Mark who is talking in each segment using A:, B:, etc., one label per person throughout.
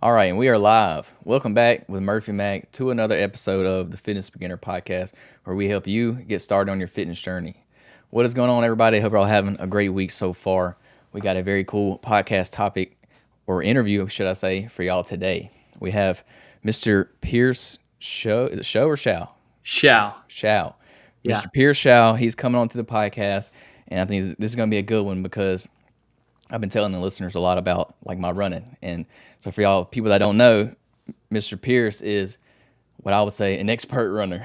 A: All right, and we are live. Welcome back with Murphy Mac to another episode of the Fitness Beginner Podcast, where we help you get started on your fitness journey. What is going on, everybody? Hope you're all having a great week so far. We got a very cool podcast topic, or interview, should I say, for y'all today. We have Mr. Pierce Showe. Is it Showe or Showe?
B: Showe.
A: Showe.
B: Yeah.
A: Mr. Pierce Showe. He's coming on to the podcast, and I think this is going to be a good one because I've been telling the listeners a lot about like my running. And so for y'all people that don't know, Mr. Pierce is what I would say an expert runner.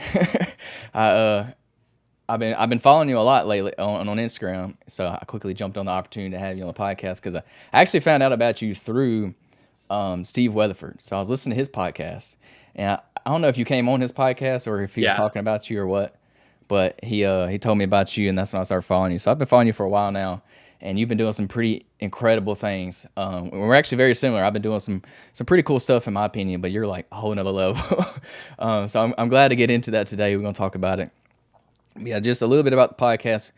A: I've been following you a lot lately on Instagram. So I quickly jumped on the opportunity to have you on the podcast because I actually found out about you through Steve Weatherford. So I was listening to his podcast, and I don't know if you came on his podcast or if he was talking about you or what, but he told me about you, and that's when I started following you. So I've been following you for a while now. And you've been doing some pretty incredible things. We're actually very similar. I've been doing some pretty cool stuff in my opinion, but you're like a whole nother level. So I'm glad to get into that today. We're going to talk about it. Yeah, just a little bit about the podcast.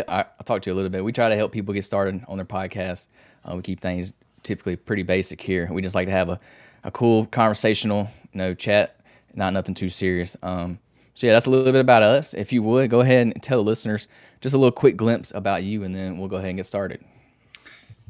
A: I'll talk to you a little bit. We try to help people get started on their podcast. We keep things typically pretty basic here. We just like to have a cool conversational, chat, not nothing too serious. So yeah, that's a little bit about us. If you would, go ahead and tell the listeners just a little quick glimpse about you, and then we'll go ahead and get started.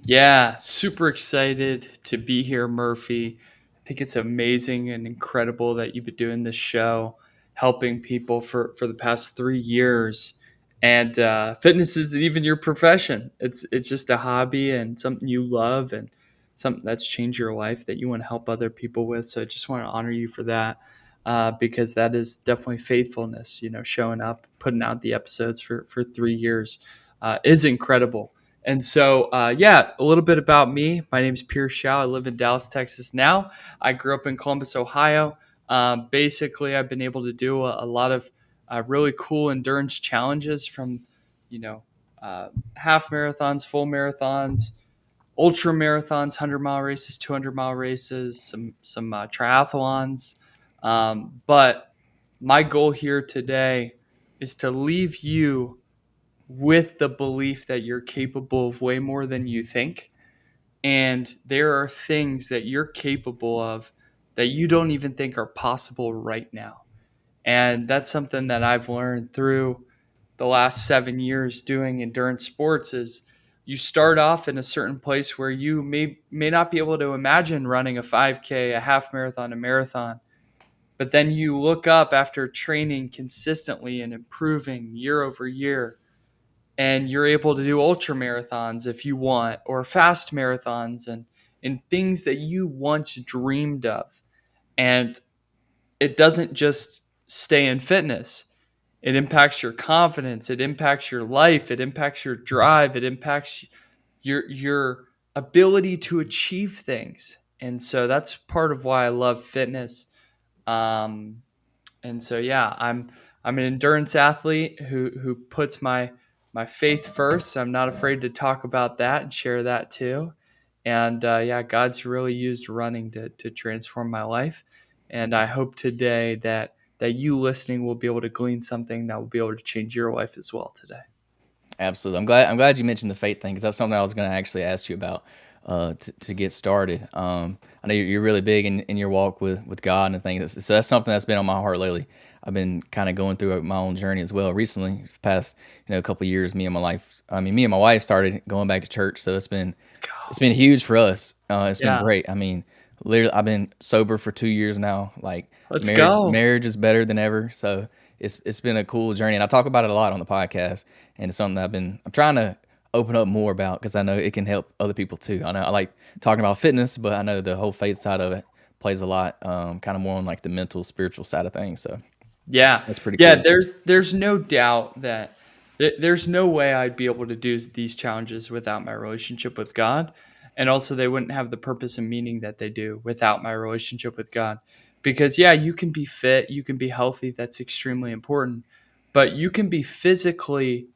B: Yeah, super excited to be here, Murphy. I think it's amazing and incredible that you've been doing this show, helping people for the past 3 years. And fitness isn't even your profession. It's just a hobby and something you love and something that's changed your life that you want to help other people with. So I just want to honor you for that. Because that is definitely faithfulness, showing up, putting out the episodes for 3 years is incredible. And so, a little bit about me. My name is Pierce Showe. I live in Dallas, Texas now. I grew up in Columbus, Ohio. Basically, I've been able to do a lot of really cool endurance challenges from, half marathons, full marathons, ultra marathons, 100-mile races, 200-mile races, some triathlons. But my goal here today is to leave you with the belief that you're capable of way more than you think. And there are things that you're capable of that you don't even think are possible right now. And that's something that I've learned through the last 7 years doing endurance sports is you start off in a certain place where you may not be able to imagine running a 5K, a half marathon, a marathon. But then you look up after training consistently and improving year over year, and you're able to do ultra marathons if you want, or fast marathons and things that you once dreamed of. And it doesn't just stay in fitness. It impacts your confidence. It impacts your life. It impacts your drive. It impacts your ability to achieve things. And so that's part of why I love fitness. And so, I'm an endurance athlete who puts my faith first. I'm not afraid to talk about that and share that too. And God's really used running to transform my life. And I hope today that you listening will be able to glean something that will be able to change your life as well today.
A: Absolutely. I'm glad you mentioned the faith thing because that's something I was going to actually ask you about to get started. I know you're really big in your walk with God and things. So that's something that's been on my heart lately. I've been kind of going through my own journey as well. Recently, past a couple of years, me and my wife started going back to church. So it's been huge for us. It's been great. I mean, literally, I've been sober for 2 years now. Like marriage is better than ever. So it's been a cool journey, and I talk about it a lot on the podcast, and it's something that I'm trying to open up more about because I know it can help other people too. I know I like talking about fitness, but I know the whole faith side of it plays a lot, kind of more on like the mental, spiritual side of things. So that's pretty cool.
B: There's no doubt that there's no way I'd be able to do these challenges without my relationship with God. And also they wouldn't have the purpose and meaning that they do without my relationship with God. Because you can be fit, you can be healthy. That's extremely important. But you can be physically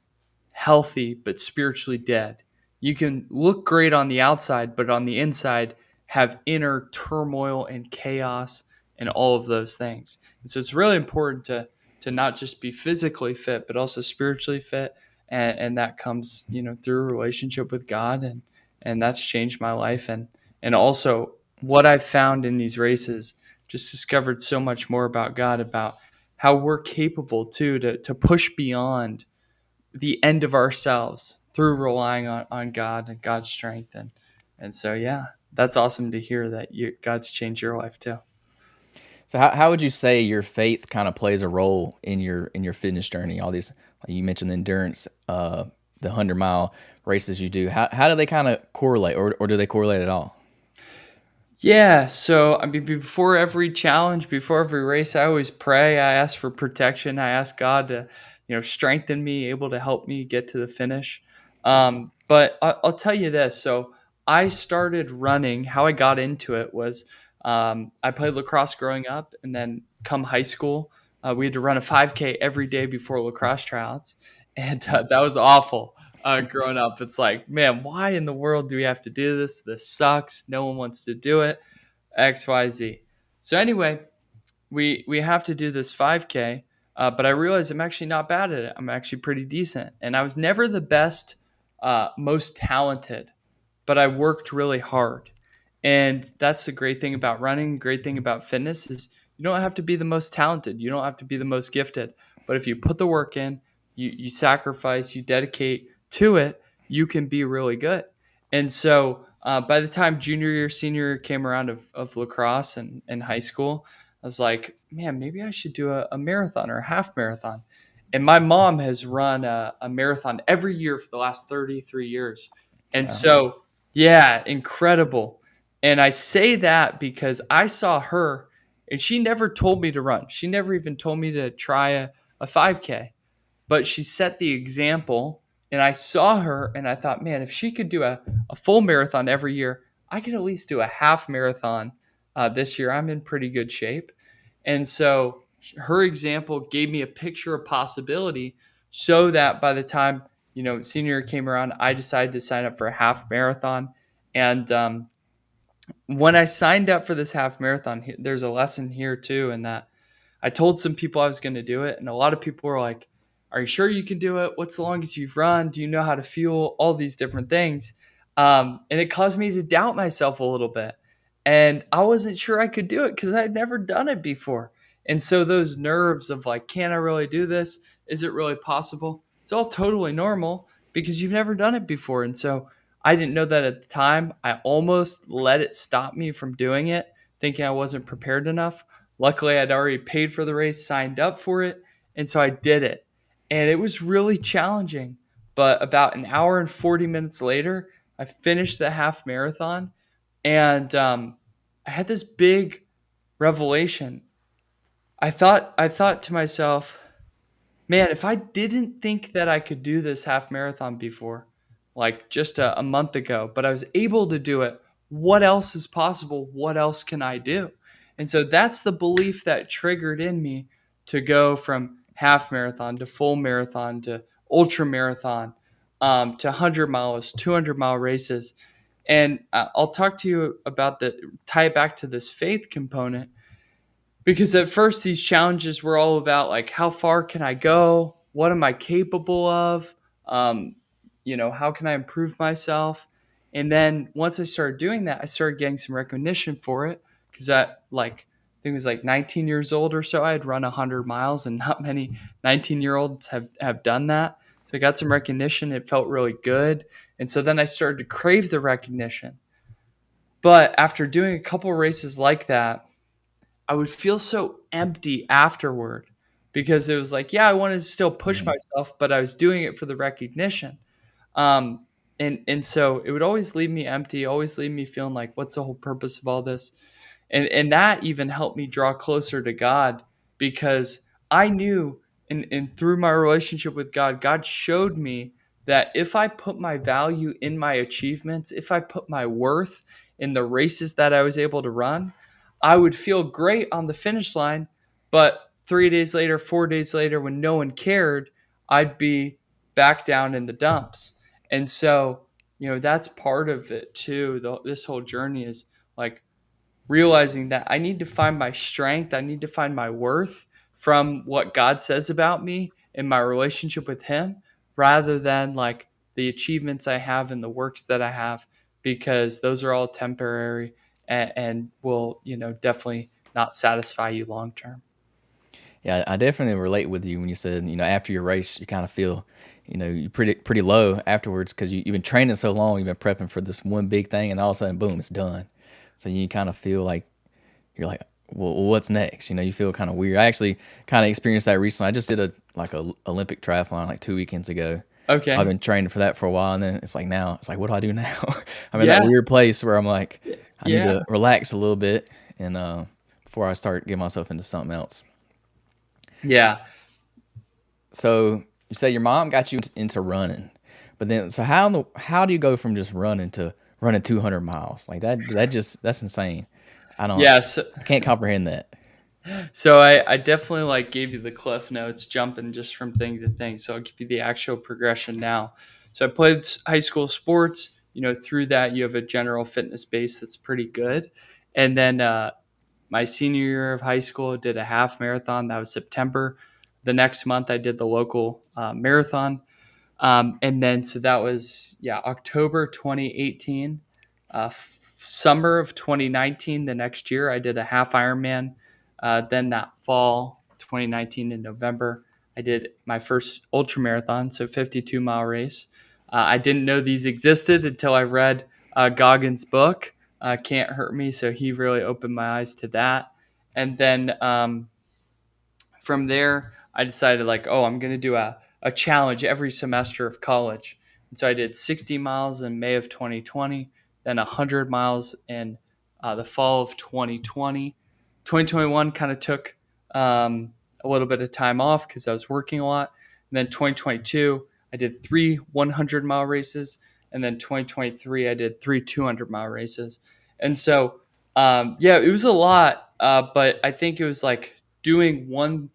B: healthy, but spiritually dead. You can look great on the outside, but on the inside have inner turmoil and chaos and all of those things. And so it's really important to not just be physically fit, but also spiritually fit. And that comes, through a relationship with God. And that's changed my life. And also what I've found in these races, just discovered so much more about God, about how we're capable too to push beyond the end of ourselves through relying on God and God's strength. And so, yeah, that's awesome to hear that God's changed your life too.
A: So how would you say your faith kind of plays a role in your fitness journey? All these, like you mentioned, the endurance, the 100-mile races you do. How do they kind of correlate, or do they correlate at all?
B: Yeah, so I mean, before every challenge, before every race, I always pray. I ask for protection. I ask God to, strengthen me, able to help me get to the finish. But I'll tell you this. So I started running. How I got into it was I played lacrosse growing up, and then come high school, we had to run a 5K every day before lacrosse tryouts, and that was awful growing up. It's like, man, why in the world do we have to do this? This sucks. No one wants to do it. XYZ. So anyway, we have to do this 5K, but I realized I'm actually not bad at it. I'm actually pretty decent, and I was never the best, most talented, but I worked really hard. And that's the great thing about running. Great thing about fitness is you don't have to be the most talented. You don't have to be the most gifted. But if you put the work in, you sacrifice, you dedicate to it, you can be really good. And so by the time junior year, senior year came around of lacrosse and high school, I was like, man, maybe I should do a marathon or a half marathon. And my mom has run a marathon every year for the last 33 years. And
A: Wow.
B: so, yeah, incredible. And I say that because I saw her and she never told me to run. She never even told me to try a 5K, but she set the example. And I saw her and I thought, man, if she could do a full marathon every year, I could at least do a half marathon this year. I'm in pretty good shape. And so her example gave me a picture of possibility so that by the time, senior year came around, I decided to sign up for a half marathon. And when I signed up for this half marathon, there's a lesson here too, in that I told some people I was going to do it, and a lot of people were like, "Are you sure you can do it? What's the longest you've run? Do you know how to fuel?" All these different things, and it caused me to doubt myself a little bit, and I wasn't sure I could do it because I'd never done it before, and so those nerves of like, "Can I really do this? Is it really possible?" It's all totally normal because you've never done it before, and so I didn't know that at the time. I almost let it stop me from doing it, thinking I wasn't prepared enough. Luckily, I'd already paid for the race, signed up for it, and so I did it. And it was really challenging. But about an hour and 40 minutes later, I finished the half marathon, and I had this big revelation. I thought to myself, man, if I didn't think that I could do this half marathon before, like just a month ago, but I was able to do it, what else is possible? What else can I do? And so that's the belief that triggered in me to go from half marathon to full marathon to ultra marathon, to 100 miles, 200-mile races. And I'll talk to you about tie it back to this faith component, because at first these challenges were all about like, how far can I go, what am I capable of, um, how can I improve myself. And then once I started doing that, I started getting some recognition for it, because I think it was like 19 years old or so, I had run 100 miles, and not many 19-year-olds have done that. So I got some recognition. It felt really good, and so then I started to crave the recognition. But after doing a couple races like that, I would feel so empty afterward, because it was like, yeah, I wanted to still push
A: Mm.
B: myself, but I was doing it for the recognition. Um, and so it would always leave me empty, always leave me feeling like, what's the whole purpose of all this? And that even helped me draw closer to God, because I knew, and through my relationship with God, God showed me that if I put my value in my achievements, if I put my worth in the races that I was able to run, I would feel great on the finish line. But 3 days later, 4 days later, when no one cared, I'd be back down in the dumps. And so, that's part of it too. This whole journey is like realizing that I need to find my strength, I need to find my worth from what God says about me and my relationship with Him, rather than like the achievements I have and the works that I have, because those are all temporary. and will, definitely not satisfy you long term.
A: Yeah, I definitely relate with you when you said, after your race, you kind of feel, you're pretty low afterwards because you've been training so long, you've been prepping for this one big thing, and all of a sudden, boom, it's done. So you kind of feel like you're like, well, what's next? You feel kind of weird. I actually kind of experienced that recently. I just did a Olympic triathlon like 2 weekends ago. I've
B: Okay.
A: been training for that for a while, and then it's like now, it's like, what do I do now? I'm in that
B: Yeah.
A: weird place where I'm like, I need
B: Yeah.
A: to relax a little bit, and before I start getting myself into something else.
B: Yeah.
A: So you say your mom got you into running, but then so how do you go from just running to running 200 miles like that's insane.
B: Yeah. So,
A: I can't comprehend that.
B: so I definitely like gave you the cliff notes, jumping just from thing to thing. So I'll give you the actual progression now. So I played high school sports. Through that you have a general fitness base that's pretty good. And then my senior year of high school, did a half marathon. That was September. The next month, I did the local marathon. And then, so that was, October 2018. Summer of 2019, the next year, I did a half Ironman. Then that fall, 2019 in November, I did my first ultra marathon, so 52-mile race. I didn't know these existed until I read Goggins' book, Can't Hurt Me. So he really opened my eyes to that. And then from there, I decided like, oh, I'm going to do a challenge every semester of college. And so I did 60 miles in May of 2020, then 100 miles in the fall of 2020. 2021 kind of took a little bit of time off because I was working a lot. And then 2022, I did 3 100-mile races. And then 2023, I did 3 200-mile races. And so, yeah, it was a lot, but I think it was like doing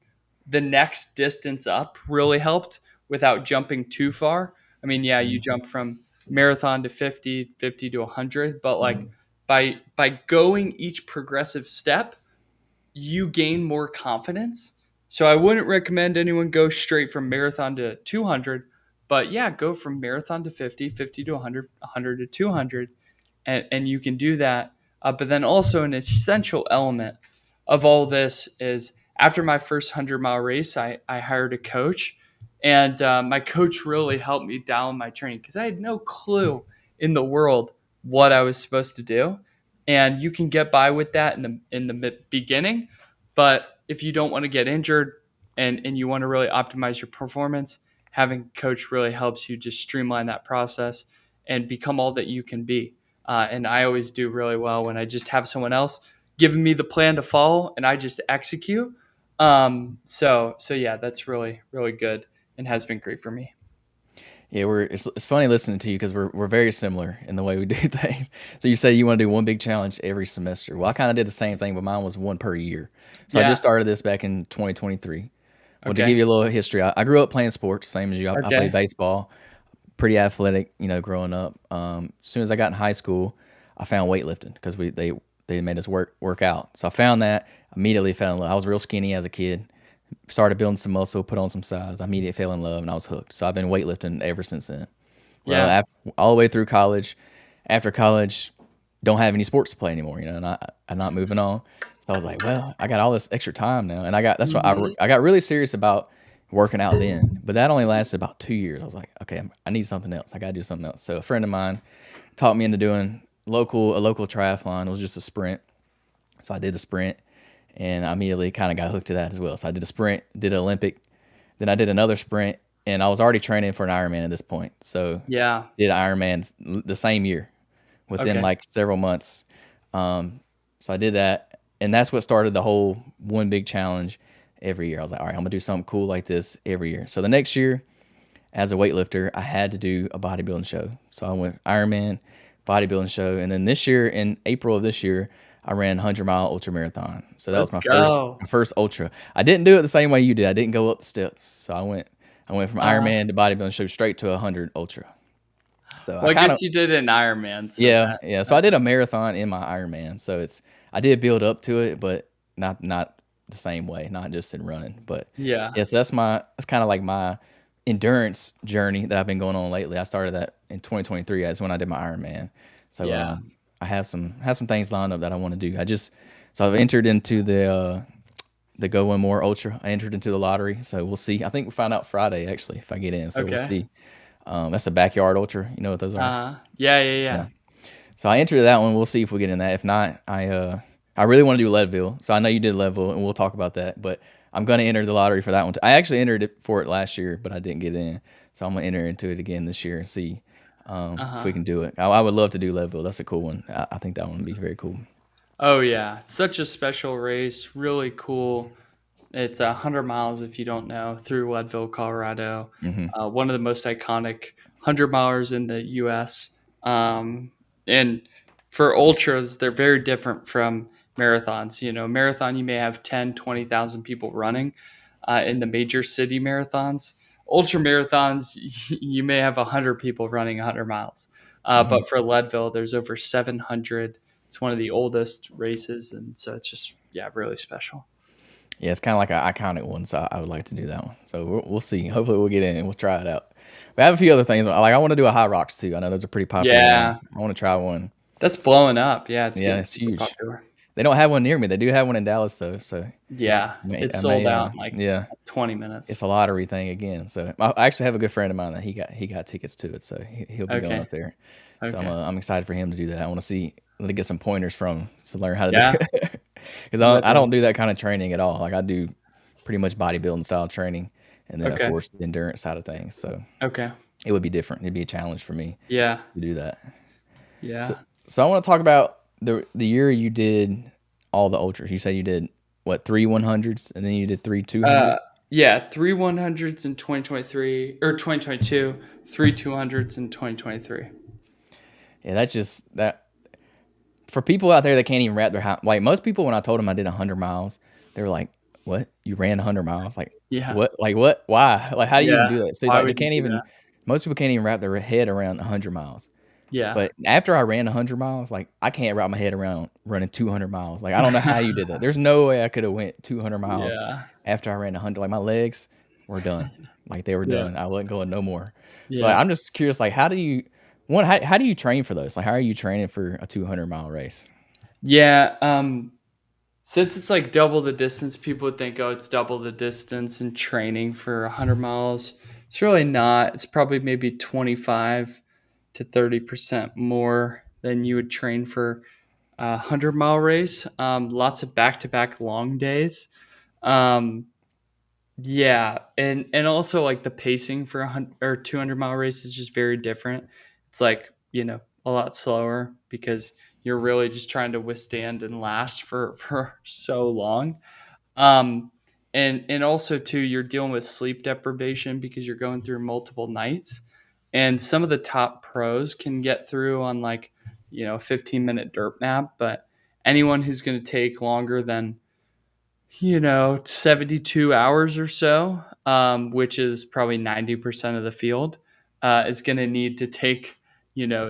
B: the next distance up really helped without jumping too far. I mean, yeah, you
A: Mhm.
B: jump from marathon to 50, 50 to 100, but like by going each progressive step, you gain more confidence. So I wouldn't recommend anyone go straight from marathon to 200, but yeah, go from marathon to 50, 50 to 100, 100 to 200, and you can do that. But then also an essential element of all this is after my first 100-mile race, I hired a coach, and my coach really helped me down my training because I had no clue in the world what I was supposed to do. And you can get by with that in the beginning, but if you don't want to get injured and you want to really optimize your performance, having a coach really helps you just streamline that process and become all that you can be. And I always do really well when I just have someone else giving me the plan to follow and I just execute. So yeah, that's really, really good and has been great for me.
A: Yeah, it's funny listening to you because we're very similar in the way we do things. So you say you want to do one big challenge every semester. Well, I kind of did the same thing, but mine was one per year. So I just
B: Yeah.
A: started this back in 2023. Well, to give
B: Okay.
A: you a little history, I grew up playing sports, same as you. I played
B: Okay.
A: baseball, pretty athletic, growing up. As soon as I got in high school, I found weightlifting because they made us work out. So I found that, immediately fell in love. I was real skinny as a kid, started building some muscle, put on some size. I immediately fell in love, and I was hooked. So I've been weightlifting ever since then. Well,
B: Yeah.
A: all the way through college. After college, don't have any sports to play anymore, and I'm not moving on. So I was like, well, I got all this extra time now, and that's why
B: Hmm.
A: I got really serious about working out then. But that only lasted about 2 years. I was like, okay, I need something else. I got to do something else. So a friend of mine taught me into doing a local triathlon. It was just a sprint. So I did the sprint, and I immediately kind of got hooked to that as well. So I did a sprint, did an Olympic, then I did another sprint, and I was already training for an Ironman at this point. So
B: Yeah.
A: did Ironman the same year within
B: Okay.
A: like several months. So I did that, and that's what started the whole one big challenge every year. I was like, all right, I'm gonna do something cool like this every year. So the next year, as a weightlifter, I had to do a bodybuilding show. So I went Ironman, bodybuilding show, and then this year in April of this year, I ran 100-mile ultra marathon. So that was
B: Let's
A: my first
B: go.
A: my first ultra. I didn't do it the same way you did. I didn't go up the steps. So I went from
B: Uh,
A: Ironman to bodybuilding show straight to 100 ultra. So I
B: well, I
A: kind of
B: guess you did an Ironman, so
A: yeah, yeah. So I did a marathon in my Ironman. So I did build up to it, but not the same way, not just in running. But
B: yeah.
A: yeah, so that's kind of like my endurance journey that I've been going on lately. I started that in 2023 as when I did my Ironman. So
B: Yeah.
A: I have some things lined up that I want to do. So I've entered into the Go One More Ultra. I entered into the lottery, so we'll see. I think we'll find out Friday actually if I get in. So we'll
B: Okay.
A: see. That's a backyard ultra. You know what those are?
B: Yeah, yeah, yeah.
A: Yeah. So I entered that one. We'll see if we get in that. If not, I really want to do Leadville. So I know you did Leadville, and we'll talk about that. But I'm going to enter the lottery for that one. I actually entered it for it last year, but I didn't get in. So I'm going to enter into it again this year and see if we can do it. I would love to do Leadville. That's a cool one. I think that one would be very cool.
B: Oh yeah, it's such a special race. Really cool. It's 100 miles, if you don't know, through Leadville, Colorado. One of the most iconic 100 milers in the U.S. And for ultras, they're very different from marathons. Marathon, you may have 10, 20,000 people running in the major city marathons. Ultra marathons, you may have 100 people running 100 miles. But for Leadville, there's over 700. It's one of the oldest races, and so it's just, yeah, really special.
A: Yeah, it's kind of like an iconic one, so I would like to do that one. So we'll see. Hopefully, we'll get in and we'll try it out. We have a few other things. Like I want to do a High Rocks too. I know those are pretty popular now.
B: Yeah,
A: I want to try one.
B: that's blowing up. Yeah, it's
A: Yeah,
B: getting
A: it's
B: super
A: huge.
B: popular.
A: They don't have one near me. They do have one in Dallas though. So
B: Yeah, it's
A: I
B: sold
A: may
B: out in like
A: yeah,
B: 20
A: it's
B: minutes.
A: a lottery thing again. So I actually have a good friend of mine that he got tickets to it. So he'll be going
B: Okay.
A: up there. So
B: Okay.
A: I'm excited for him to do that. I want to see to get some pointers from him to learn how to
B: Yeah.
A: do it because I
B: Definitely.
A: don't do that kind of training at all. Like I do pretty much bodybuilding style training, and then of
B: Okay.
A: course the endurance side of things. So
B: Okay.
A: it would be different. It'd be a challenge for me
B: Yeah.
A: to do that. So
B: Yeah.
A: so I want to talk about the year you did all the ultras. You said you did what 3 100s and then you did 3 200s.
B: Uh, yeah. 3 100s in 2023 or 2022, 3 200s in 2023.
A: Yeah, that's just that for people out there that can't even wrap their like most people when I told them I did 100 miles, they were like, "What? You ran 100 miles? Like
B: Yeah.
A: what? Like what? Why? Like how do you even
B: Yeah.
A: do that?" So
B: Why
A: like they
B: would you
A: can't
B: do
A: even
B: that?
A: most people can't even wrap their head around 100 miles.
B: Yeah.
A: But after I ran 100 miles, like I can't wrap my head around running 200 miles. Like I don't know how you did that. There's no way I could have went 200 miles
B: Yeah.
A: after I ran 100. Like my legs were done. Like they were
B: Yeah.
A: done. I wasn't going no more. So like,
B: Yeah.
A: I'm just curious. Like how do you train for those? Like how are you training for a 200-mile race?
B: Yeah. Since it's like double the distance, people would think, oh, it's double the distance in training for 100 miles. It's really not. It's probably maybe 25 to 30% more than you would train for a 100-mile race. Lots of back to back long days. Um, yeah, and also like the pacing for a 200-mile race is just very different. It's like, a lot slower because you're really just trying to withstand and last for so long. Um, and also too, you're dealing with sleep deprivation because you're going through multiple nights. And some of the top pros can get through on like, 15-minute dirt nap, but anyone who's going to take longer than 72 hours or so, which is probably 90% of the field, is going to need to take,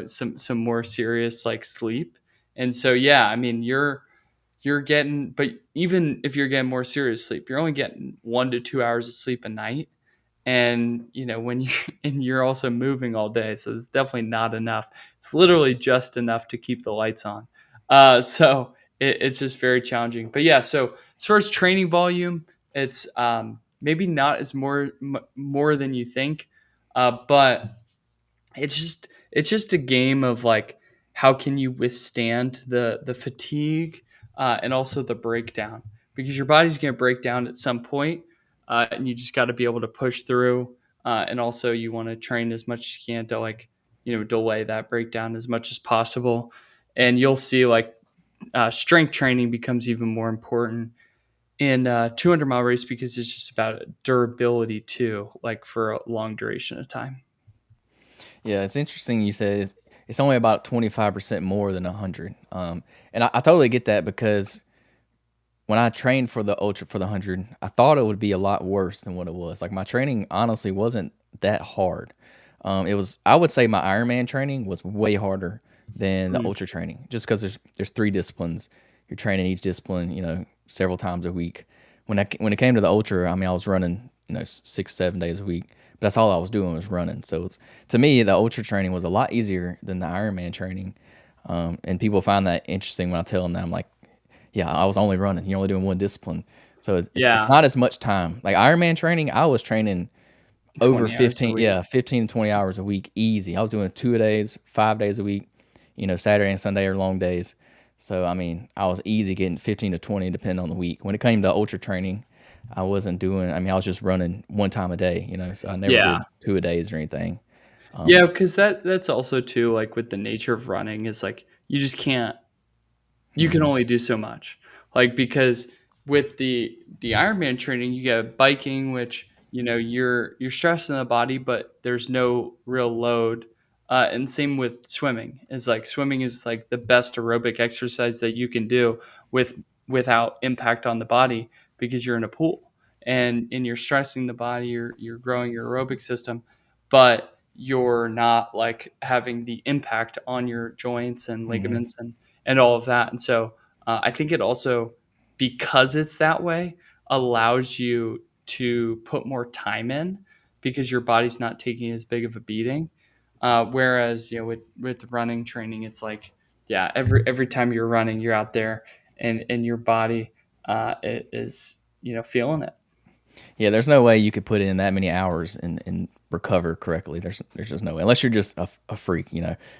B: some more serious like sleep. And so, yeah, I mean, you're getting, but even if you're getting more serious sleep, you're only getting 1 to 2 hours of sleep a night. And, when you, and you're also moving all day. So it's definitely not enough. It's literally just enough to keep the lights on. So it's just very challenging. But yeah, so as far as training volume, it's maybe not as more than you think, but it's just a game of like how can you withstand the fatigue and also the breakdown because your body's going to break down at some point, and you just got to be able to push through, and also you want to train as much as you can to like delay that breakdown as much as possible. And you'll see like strength training becomes even more important in 200-mile race because it's just about durability too, like for a long duration of time.
A: Yeah, it's interesting you said it's only about 25% more than 100. And I totally get that because when I trained for the ultra for the 100, I thought it would be a lot worse than what it was. Like my training honestly wasn't that hard. It was I would say my Ironman training was way harder than the
B: Mm.
A: ultra training, just because there's three disciplines. You're training each discipline, several times a week. When it came to the ultra, I mean, I was running, 6 7 days a week, but that's all I was doing was running. So to me, the ultra training was a lot easier than the Ironman training. And people find that interesting when I tell them that. I'm like, yeah, I was only running. You're only doing one discipline. So it's
B: Yeah,
A: not as much time. Like Ironman training, I was training over
B: 20 hours a
A: 15,
B: week.
A: 15 to 20 hours a week, easy. I was doing 2 days, 5 days a week. Saturday and Sunday are long days. So I mean, I was easy getting 15 to 20, depending on the week. When it came to ultra training, I wasn't doing. I mean, I was just running one time a day. So I never
B: Yeah.
A: did 2 a days or anything.
B: Yeah, because that's also too, like, with the nature of running is, like, you just can't you can
A: Mhm,
B: only do so much. Like, because with the Ironman training, you get biking, which, you're stressing the body, but there's no real load. And same with swimming. Is like swimming is like the best aerobic exercise that you can do with without impact on the body because you're in a pool and you're stressing the body, you're growing your aerobic system, but you're not like having the impact on your joints and
A: mhm.
B: ligaments and all of that. And so I think it also, because it's that way, allows you to put more time in because your body's not taking as big of a beating. Whereas with running training, it's like, yeah, every time you're running, you're out there and your body is feeling it.
A: Yeah, there's no way you could put in that many hours and recover correctly. There's just no way, unless you're just a freak.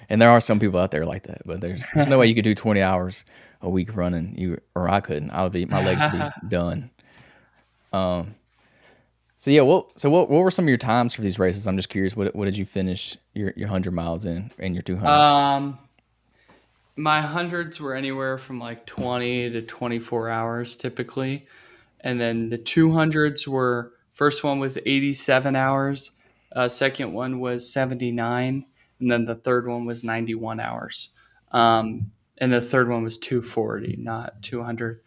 A: And there are some people out there like that, but there's no way you could do 20 hours a week running. Or I couldn't. My legs would be done. Um, so yeah, what were some of your times for these races? I'm just curious. What did you finish your 100 miles in and your 200s?
B: um, my hundreds were anywhere from like 20 to 24 hours typically. And then the 200s were, first one was 87 hours, second one was 79, and then the third one was 91 hours. And the third one was 240, not 200.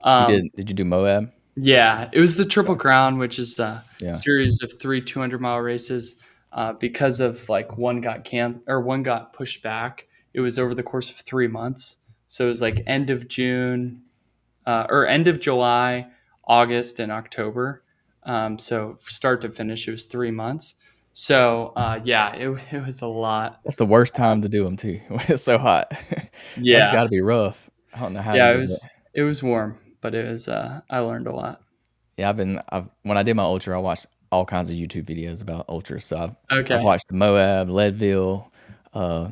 A: You
B: Um,
A: did you do Moab?
B: yeah, it was the Triple
A: Yeah.
B: Crown, which is a
A: Yeah.
B: series of three 200-mile races. Because of like one got pushed back. It was over the course of 3 months, so it was like end of June, or end of July, August, and October. So start to finish, it was 3 months. So yeah, it was a lot.
A: That's the worst time to do them too when it's so hot. That's
B: Yeah,
A: got to be rough. I don't know how you
B: yeah,
A: do that.
B: it was warm, but it was I learned a lot.
A: Yeah, I've when I did my ultra, I watched all kinds of YouTube videos about ultras. So I've
B: Okay.
A: watched the Moab, Leadville, uh,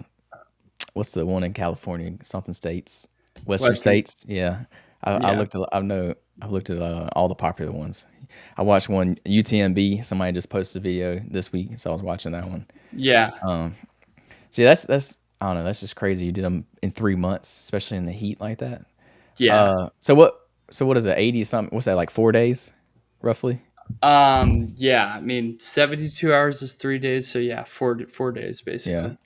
A: what's the one in California? Something states, Western
B: Western.
A: states. Yeah, I
B: Yeah.
A: looked at I've looked at all the popular ones. I watched one UTMB. Somebody just posted a video this week, so I was watching that one.
B: Yeah.
A: Um, See, that's I don't know. That's just crazy. You did them in 3 months, especially in the heat like that.
B: Yeah.
A: So what is it? 80 something? What's that? Like 4 days, roughly.
B: Yeah, I mean, 72 hours is 3 days, so yeah, 4 days
A: Yeah,
B: basically.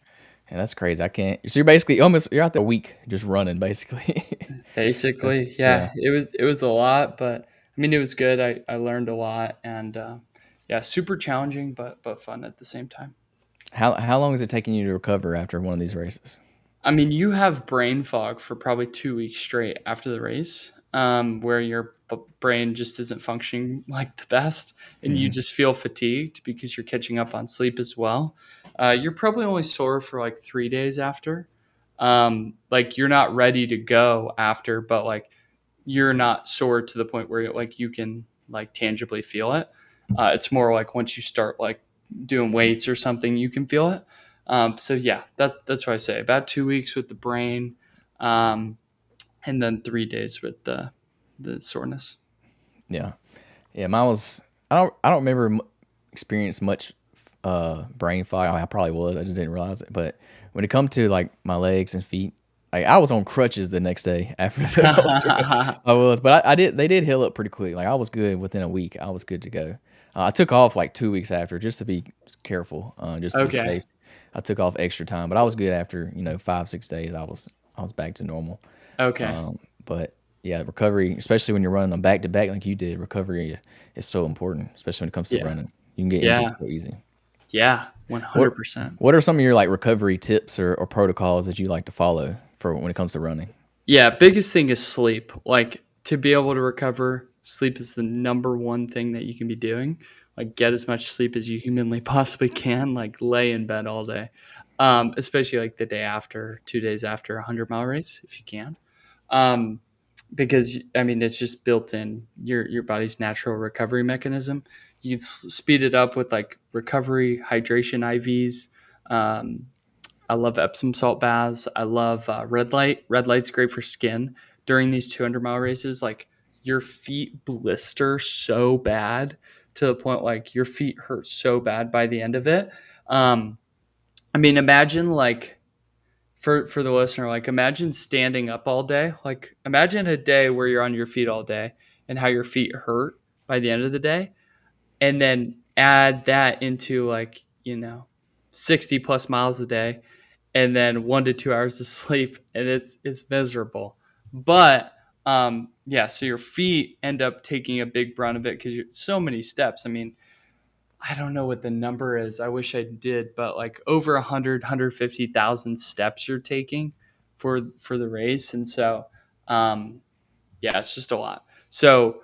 A: and that's crazy. I can't. So you're basically you're out there a week just running, basically. That's
B: Basically,
A: yeah.
B: yeah, it was a lot, but I mean, it was good. I learned a lot, and yeah, super challenging, but fun at the same time.
A: How long is it taking you to recover after one of these races?
B: I mean, you have brain fog for probably 2 weeks straight after the race, where your brain just isn't functioning like the best, and you
A: Hmm.
B: just feel fatigued because you're catching up on sleep as well. You're probably only sore for like 3 days after. Like, you're not ready to go after, but like you're not sore to the point where like you can like tangibly feel it. It's more like once you start like doing weights or something, you can feel it. So yeah, that's what I say. About 2 weeks with the brain, um, and then 3 days with the soreness.
A: Yeah, yeah. Mine was. I don't remember experience much brain fog. I, mean, I probably was. I just didn't realize it. But when it come to like my legs and feet, like I was on crutches the next day after the ultra. I was, but I did. They did heal up pretty quick. Like I was good within a week. I was good to go. I took off like 2 weeks after just to be careful, just to be
B: Okay.
A: safe. I took off extra time, but I was good after 5 6 days. I was back to normal.
B: Okay.
A: But yeah, recovery, especially when you're running them back to back like you did, recovery is so important, especially when it comes to
B: Yeah.
A: running. You can get injured
B: Yeah.
A: so easy.
B: Yeah.
A: What
B: 100%.
A: what are some of your like recovery tips or protocols that you like to follow for when it comes to running?
B: Yeah, biggest thing is sleep. Like, to be able to recover, sleep is the number one thing that you can be doing. Like, get as much sleep as you humanly possibly can. Like, lay in bed all day. especially like the day after, 2 days after a 100-mile race, if you can. Um, because I mean, it's just built in your body's natural recovery mechanism. You can speed it up with like recovery hydration IVs. Um, I love Epsom salt baths. I love red light. Red light's great for skin during these 200-mile races. Like your feet blister so bad to the point like your feet hurt so bad by the end of it. Um, I mean, imagine like for the listener, like imagine standing up all day. Like imagine a day where you're on your feet all day and how your feet hurt by the end of the day, and then add that into like 60 plus miles a day and then 1 to 2 hours of sleep, and it's miserable. But yeah, so your feet end up taking a big brunt of it because you're so many steps. I mean, I don't know what the number is. I wish I did, but like over 150,000 steps you're taking for the race, and so yeah, it's just a lot. So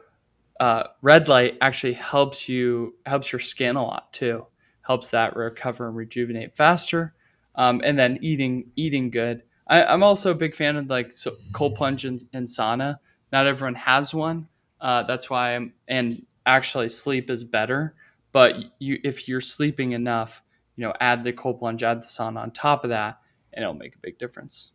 B: red light actually helps your skin a lot too. Helps that recover and rejuvenate faster. And then eating good. I'm also a big fan of like cold plunge and sauna. Not everyone has one. That's why and actually sleep is better. But if you're sleeping enough, add the cold plunge, add the sauna on top of that, and it'll make a big difference.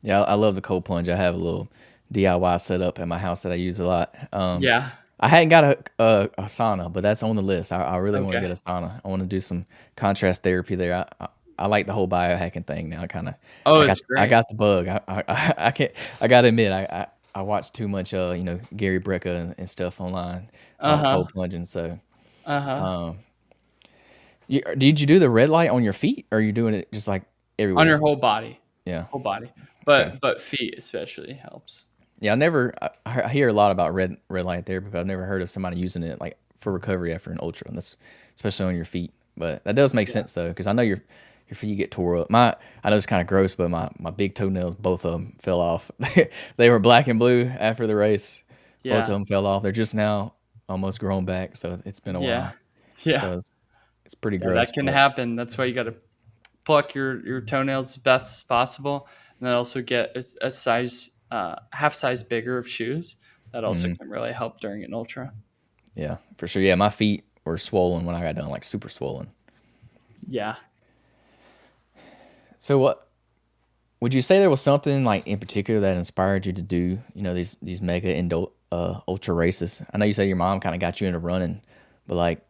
A: Yeah, I love the cold plunge. I have a little DIY setup at my house that I use a lot.
B: Yeah.
A: I hadn't got a sauna, but that's on the list. I really want to
B: Okay.
A: get a sauna. I want to do some contrast therapy there. I like the whole biohacking thing now. Kind of,
B: Oh,
A: I
B: it's great.
A: got the bug. I can't. I gotta admit, I watch too much Gary Brecka and stuff online
B: Uh
A: about
B: huh.
A: cold plunging. So,
B: Uh huh.
A: um, did you do the red light on your feet, or are you doing it just like
B: On
A: everywhere?
B: your whole body.
A: Yeah.
B: Whole body,
A: Okay.
B: but feet especially helps.
A: Yeah, I never. I hear a lot about red light therapy, but I've never heard of somebody using it like for recovery after an ultra, and that's especially on your feet. But that does make
B: Yeah.
A: sense though, because I know your feet get tore up. I know it's kind of gross, but my big toenails, both of them fell off. They were black and blue after the race. Both of
B: Yeah.
A: them fell off. They're just now almost grown back, so it's been a
B: Yeah.
A: while.
B: Yeah.
A: So it's pretty
B: Yeah, that
A: gross,
B: can
A: but
B: happen. That's why you got to pluck your toenails as best as possible, and then also get a size half size bigger of shoes. That also
A: mhm,
B: can really help during an ultra.
A: yeah, for sure. Yeah, my feet were swollen when I got done, like super swollen.
B: Yeah.
A: So what would you say there was something like in particular that inspired you to do, these mega ultra races? I know you say your mom kind of got you into running, but like,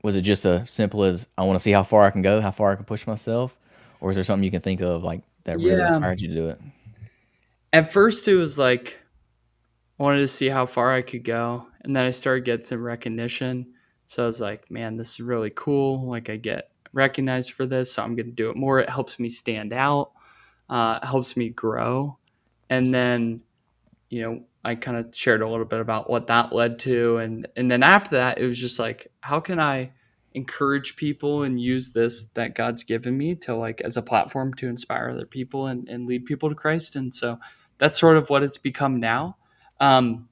A: was it just as simple as I want to see how far I can go, how far I can push myself, or is there something you can think of like that really
B: Yeah.
A: inspired you to do it?
B: At first, it was like I wanted to see how far I could go, and then I started getting some recognition. So I was like, man, this is really cool. Like I get recognized for this, so I'm going to do it more. It helps me stand out. Helps me grow. And then, I kind of shared a little bit about what that led to. And then after that, it was just like, how can I encourage people and use this that God's given me to like as a platform to inspire other people and lead people to Christ. And so that's sort of what it's become now. Um,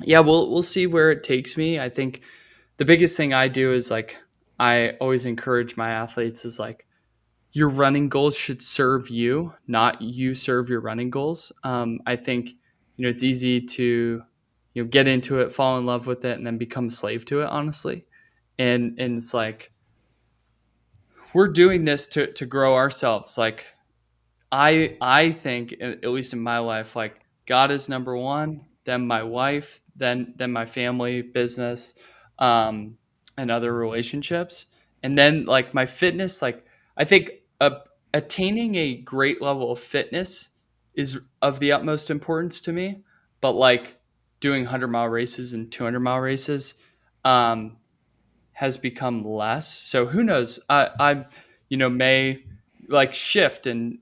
B: yeah, we'll see where it takes me. I think the biggest thing I do is like I always encourage my athletes is like your running goals should serve you, not you serve your running goals. I think it's easy to get into it, fall in love with it, and then become a slave to it. Honestly, and it's like we're doing this to grow ourselves. Like I think at least in my life, like God is number one, then my wife, then my family, business, um, and other relationships, and then like my fitness. Like I think attaining a great level of fitness is of the utmost importance to me. But like doing 100-mile races and 200-mile races, um, has become less. So who knows? I may like shift and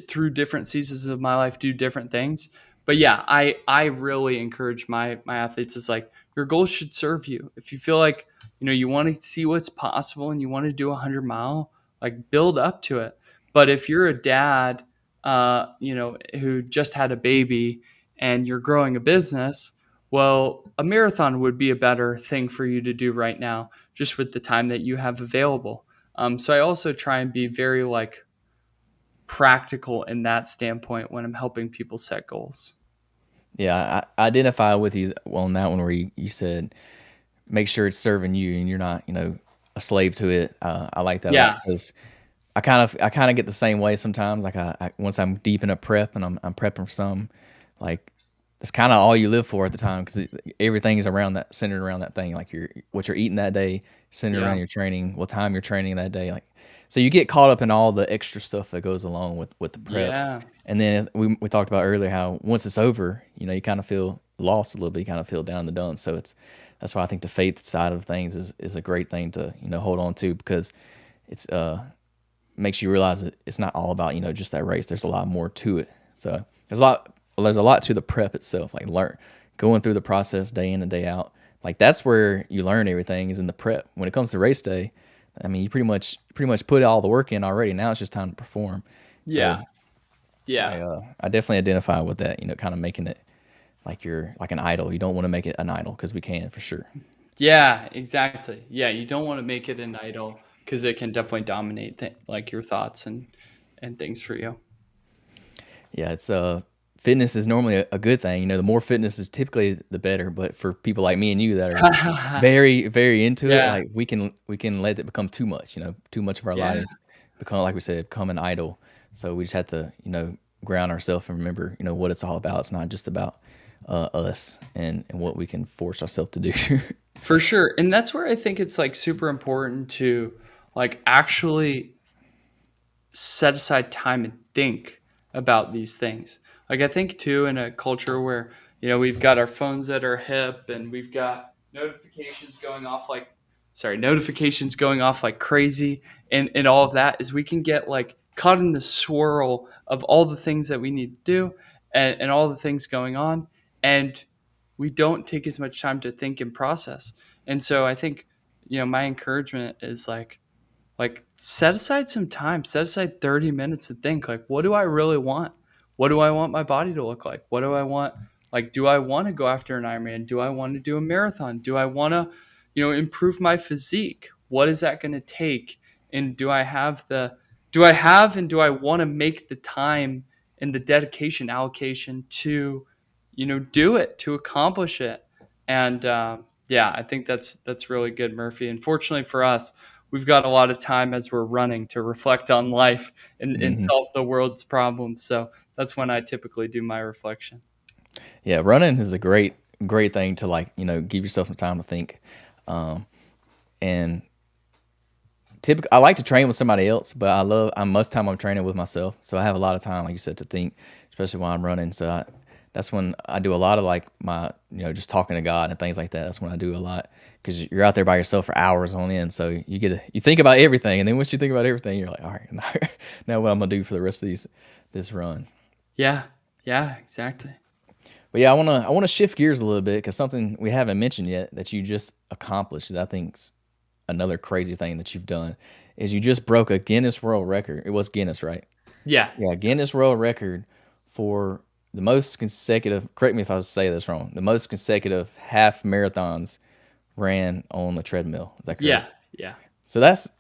B: through different seasons of my life do different things. But yeah, I really encourage my athletes is like your goals should serve you. If you feel like you want to see what's possible and you want to do 100-mile, like build up to it. But if you're a dad, who just had a baby and you're growing a business, well, a marathon would be a better thing for you to do right now just with the time that you have available. So I also try and be very like practical in that standpoint when I'm helping people set goals.
A: Yeah, I identify with you on that one where you said make sure it's serving you and you're not, a slave to it. I like that a lot
B: Yeah.
A: because I kind of get the same way sometimes. Like once I'm deep in a prep and I'm prepping for something, like that's kind of all you live for at the time because everything is around that centered around that thing. Like what you're eating that day, centered around
B: Yeah.
A: your training, what time you're training that day. Like so you get caught up in all the extra stuff that goes along with the prep.
B: Yeah.
A: And then as we talked about earlier how once it's over, you kind of feel lost a little bit, you kind of feel down in the dumps. So that's why I think the faith side of things is a great thing to hold on to because it's makes you realize that it's not all about just that race. There's a lot more to it. So there's a lot to the prep itself. Like going through the process day in and day out. Like that's where you learn everything is in the prep. When it comes to race day, I mean you pretty much put all the work in already. Now it's just time to perform. So
B: Yeah.
A: I
B: Yeah.
A: I definitely identify with that. Kind of making it like you're like an idol. You don't want to make it an idol because we can for sure.
B: Yeah, exactly. Yeah, you don't want to make it an idol because it can definitely dominate like your thoughts and things for you.
A: Yeah, it's fitness is normally a good thing. The more fitness is typically the better. But for people like me and you that are very, very into it,
B: Yeah.
A: like we can let it become too much. Too much of our
B: Yeah.
A: lives become, like we said, become an idol. So we just have to, ground ourselves and remember, what it's all about. It's not just about us and what we can force ourselves to do.
B: For sure. And that's where I think it's like super important to like actually set aside time and think about these things. Like I think too in a culture where, we've got our phones at our hip and we've got notifications going off like crazy and all of that is we can get like caught in the swirl of all the things that we need to do and all the things going on. And we don't take as much time to think and process. And so I think, my encouragement is like set aside some time, set aside 30 minutes to think like what do I really want? What do I want my body to look like? What do I want? Like do I want to go after an Ironman? Do I want to do a marathon? Do I want to, improve my physique? What is that going to take? And do I want to make the time and the dedication allocation to, do it, to accomplish it? And yeah, I think that's really good, Murphy. And fortunately for us, we've got a lot of time as we're running to reflect on life and
A: Hmm.
B: solve the world's problems. So that's when I typically do my reflection.
A: Yeah, running is a great thing to like give yourself some time to think. And typically I like to train with somebody else, but most time I'm training with myself. So I have a lot of time, like you said, to think, especially while I'm running. So that's when I do a lot of like my, just talking to God and things like that. That's when I do a lot because you're out there by yourself for hours on end. So you think about everything. And then once you think about everything, you're like, all right, now what I'm going to do for the rest of this run.
B: Yeah. Yeah, exactly.
A: But yeah, I want to shift gears a little bit because something we haven't mentioned yet that you just accomplished that I think's another crazy thing that you've done is you just broke a Guinness World Record. It was Guinness, right?
B: Yeah.
A: Yeah, Guinness World Record for the most consecutive. Correct me if I say this wrong. The most consecutive half marathons ran on a treadmill. Is that correct?
B: Yeah. Yeah.
A: So that's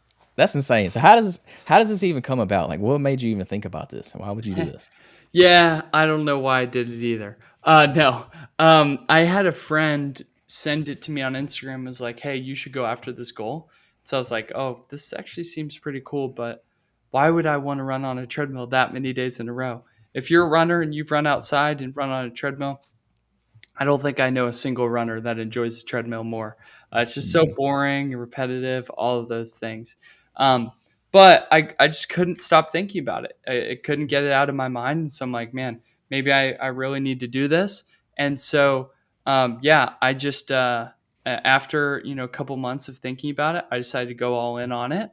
A: insane. So how does this even come about? Like, what made you even think about this? Why would you do this?
B: Yeah, I don't know why I did it either. No, I had a friend send it to me on Instagram. Was like, "Hey, you should go after this goal." So I was like, "Oh, this actually seems pretty cool." But why would I want to run on a treadmill that many days in a row? If you're a runner and you've run outside and run on a treadmill, I don't think I know a single runner that enjoys the treadmill more. It's just so
A: Mhm.
B: boring and repetitive, all of those things. Um, but I just couldn't stop thinking about it. I couldn't get it out of my mind. And so I'm like, man, maybe I really need to do this. And so, yeah, I just, after, a couple months of thinking about it, I decided to go all in on it.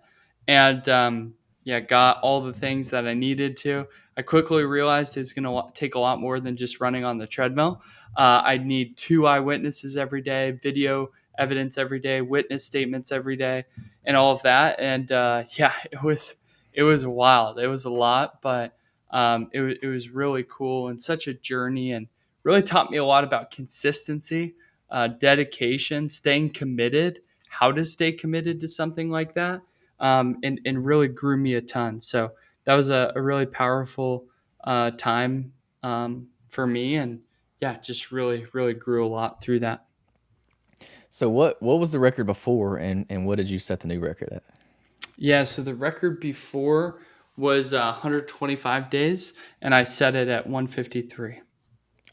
B: And, yeah, got all the things that I needed to. I quickly realized it's going to take a lot more than just running on the treadmill. I'd need 2 eyewitnesses every day, video evidence every day, witness statements every day, and all of that. And yeah, it was wild. It was a lot, but it was really cool and such a journey, and really taught me a lot about consistency, dedication, staying committed, how to stay committed to something like that. and really grew me a ton. So that was a really powerful time for me. And yeah, just really, really grew a lot through that.
A: So what was the record before, and what did you set the new record at?
B: Yeah, so the record before was 125 days, and I set it at 153.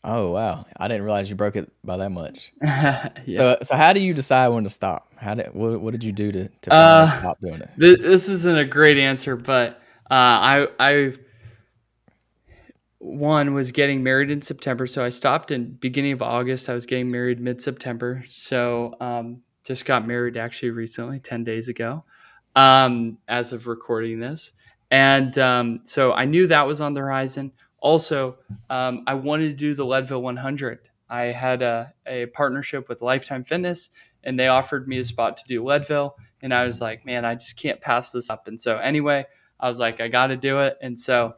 A: Oh wow, I didn't realize you broke it by that much.
B: Yeah.
A: So how do you decide when to stop? What did you do to finally
B: Uh,
A: stop doing it?
B: this isn't a great answer, but I one was getting married in September, so I stopped in beginning of August. I was getting married mid September, so just got married actually recently, 10 days ago, as of recording this, and so I knew that was on the horizon. Also, I wanted to do the Leadville 100. I had a partnership with Lifetime Fitness, and they offered me a spot to do Leadville, and I was like, man, I just can't pass this up. And so anyway, I was like, I got to do it, and so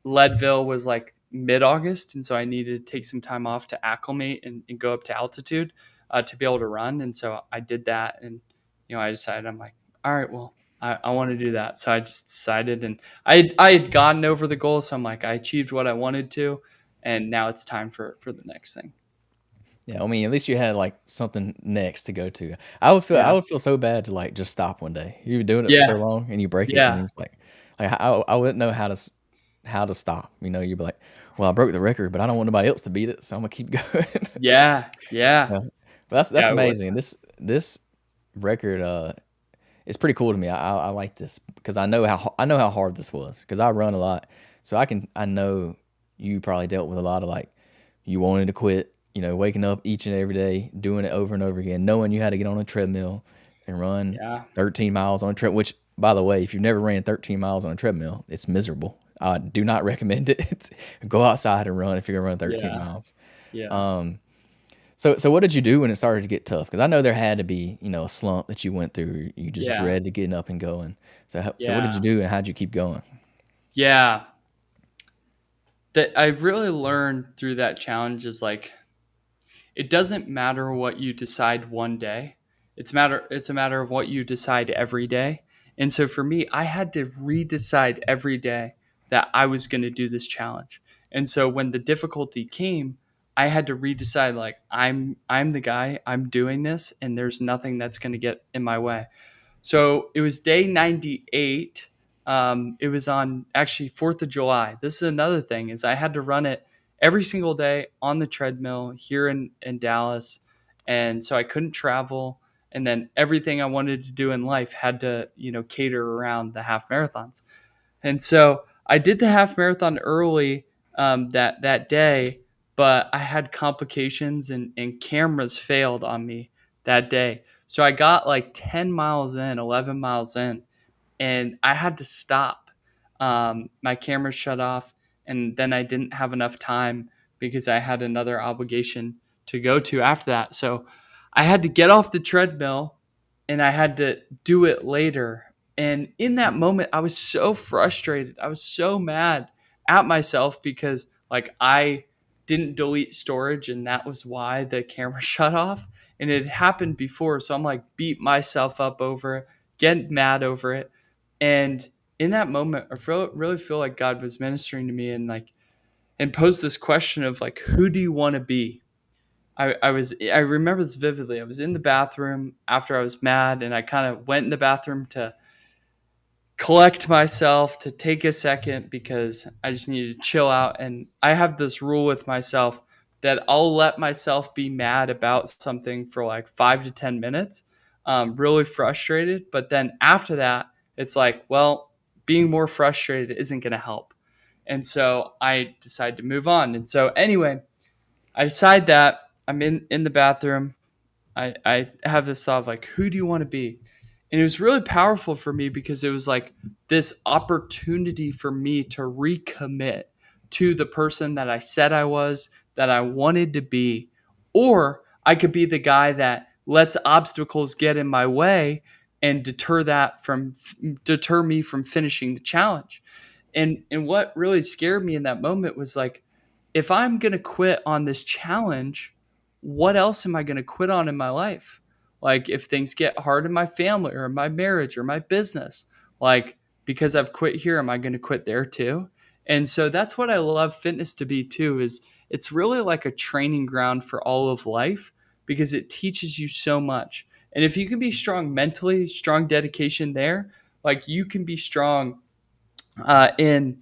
B: Leadville was like mid-August, and so I needed to take some time off to acclimate and go up to altitude to be able to run. And so I did that, and I decided, I'm like, all right, well, I want to do that. So I just decided, and I had gotten over the goal, so I'm like, I achieved what I wanted to, and now it's time for the next thing.
A: Yeah, I mean, at least you had like something next to go to. I
B: Yeah,
A: would feel so bad to like just stop one day. You've been doing it for so
B: yeah,
A: long and you break it, and
B: yeah,
A: it's like I wouldn't know how to stop. You'd be like, well, I broke the record, but I don't want nobody else to beat it, so I'm gonna keep going.
B: yeah, yeah,
A: Yeah. But that's
B: yeah. It was.
A: amazing. This record is pretty cool to me. I like this because I know how hard this was because I run a lot, so I know you probably dealt with a lot of like you wanted to quit, waking up each and every day, doing it over and over again, knowing you had to get on a treadmill and run
B: Yeah,
A: 13 miles on a treadmill, which, by the way, if you've never ran 13 miles on a treadmill, it's miserable. I do not recommend it. Go outside and run if you're going to run 13
B: yeah,
A: miles.
B: yeah,
A: Um, so what did you do when it started to get tough? Because I know there had to be, a slump that you went through. You just
B: yeah,
A: dreaded getting up and going. So what did you
B: yeah,
A: do, and how'd you keep going?
B: yeah. That I really learned through that challenge is like, it doesn't matter what you decide one day. It's a matter of what you decide every day. And so for me, I had to redecide every day that I was going to do this challenge. And so when the difficulty came, I had to redecide, like, I'm the guy, I'm doing this, and there's nothing that's going to get in my way. So it was day 98. It was on actually 4th of July. This is another thing, is I had to run it every single day on the treadmill here in Dallas. And so I couldn't travel. And then everything I wanted to do in life had to, cater around the half marathons. And so I did the half marathon early that day, but I had complications, and cameras failed on me that day. So I got like 10 miles in, 11 miles in, and I had to stop. My camera shut off, and then I didn't have enough time because I had another obligation to go to after that. So I had to get off the treadmill, and I had to do it later. And in that moment, I was so frustrated. I was so mad at myself because, like, I didn't delete storage, and that was why the camera shut off. And it had happened before. So I'm like, beat myself up over it, getting mad over it. And in that moment, really feel like God was ministering to me, and posed this question of, like, who do you want to be? I remember this vividly. I was in the bathroom after I was mad, and I kind of went in the bathroom to collect myself, to take a second, because I just needed to chill out. And I have this rule with myself that I'll let myself be mad about something for like 5 to 10 minutes, really frustrated. But then after that, it's like, well, being more frustrated isn't going to help. And so I decide to move on. And so anyway, I decide that I'm in the bathroom. I have this thought of, like, who do you want to be? And it was really powerful for me because it was like this opportunity for me to recommit to the person that I said I was, that I wanted to be. Or I could be the guy that lets obstacles get in my way and deter me from finishing the challenge. And what really scared me in that moment was, like, if I'm going to quit on this challenge, what else am I going to quit on in my life? Like, if things get hard in my family or my marriage or my business, Like, because I've quit here, am I going to quit there too? And so that's what I love fitness to be too, is it's really like a training ground for all of life because it teaches you so much. And if you can be strong mentally, strong dedication there, like you can be strong in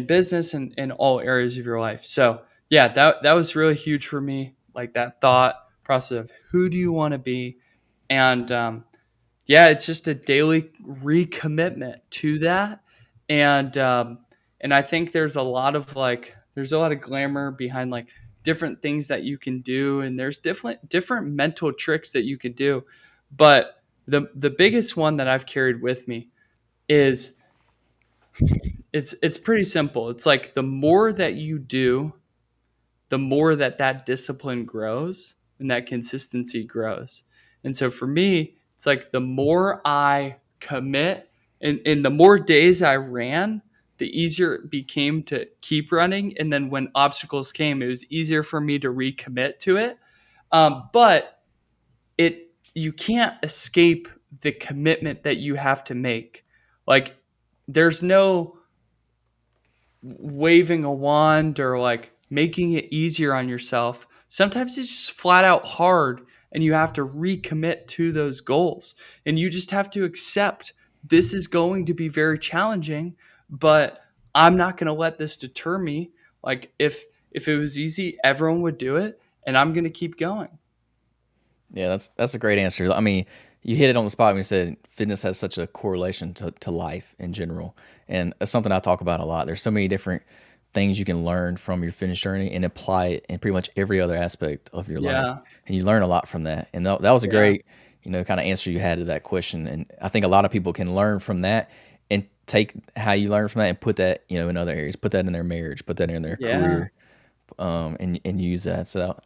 B: business and in all areas of your life. So yeah, that was really huge for me. Like that thought process of who do you want to be, and yeah, it's just a daily recommitment to that, and I think there's a lot of glamour behind like different things that you can do, and there's different mental tricks that you can do, but the biggest one that I've carried with me is it's pretty simple. It's like the more that you do, the more that discipline grows and that consistency grows. And so for me, it's like the more I commit and the more days I ran, the easier it became to keep running. And then when obstacles came, it was easier for me to recommit to it. But you can't escape the commitment that you have to make. Like there's no waving a wand or like making it easier on yourself. Sometimes it's just flat out hard and you have to recommit to those goals. And you just have to accept this is going to be very challenging, but I'm not going to let this deter me. Like if it was easy, everyone would do it and I'm going to keep going.
A: Yeah, that's a great answer. I mean, you hit it on the spot when you said fitness has such a correlation to life in general, and it's something I talk about a lot. There's so many different things you can learn from your fitness journey and apply it in pretty much every other aspect of your life,
B: Yeah.
A: and you learn a lot from that. And that was a
B: Yeah.
A: great, kind of answer you had to that question. And I think a lot of people can learn from that and take how you learn from that and put that, in other areas, put that in their marriage, put that in their
B: Yeah.
A: career, and use that. So